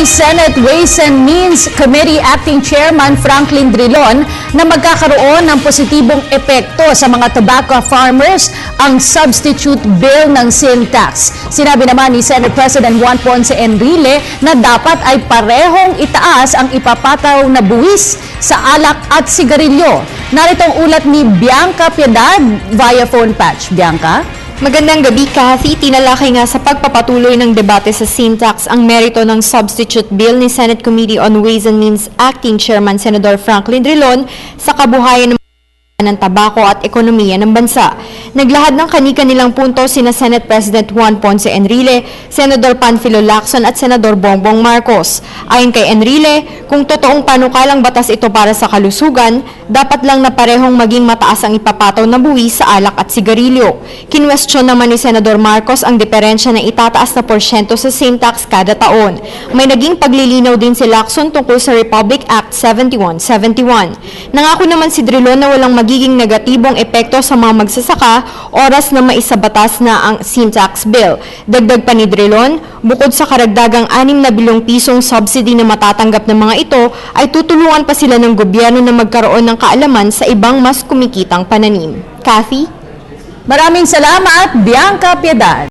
ni Senate Ways and Means Committee Acting Chairman Franklin Drilon na magkakaroon ng positibong epekto sa mga tobacco farmers ang substitute bill ng sin tax. Sinabi naman ni Senate President Juan Ponce Enrile na dapat ay parehong itaas ang ipapataw na buwis sa alak at sigarilyo. Narito ang ulat ni Bianca Piedad via phone patch. Bianca? Magandang gabi, Kathy. Tinalakay nga sa pagpapatuloy ng debate sa sin tax ang merito ng substitute bill ni Senate Committee on Ways and Means Acting Chairman Senador Franklin Drilon sa kabuhayan ng tabako at ekonomiya ng bansa. Naglahad ng kani-kanilang punto sina Senate President Juan Ponce Enrile, Senador Panfilo Lacson at Senador Bongbong Marcos. Ayon kay Enrile, kung totoong panukalang batas ito para sa kalusugan, dapat lang na parehong maging mataas ang ipapataw na buwis sa alak at sigarilyo. Kinwestiyon naman ni Senador Marcos ang diferensya ng itataas na porsyento sa sin tax kada taon. May naging paglilinaw din si Lacson tungkol sa Republic Act 7171. Nangako naman si Drilon na walang magiging negatibong epekto sa mga magsasaka oras na maisabatas na ang sin tax bill. Dagdag pa ni Drilon, bukod sa karagdagang 6 na bilyong pisong subsidy na matatanggap ng mga ito, ay tutulungan pa sila ng gobyerno na magkaroon ng kaalaman sa ibang mas kumikitang pananim. Kathy? Maraming salamat, Bianca Piedad.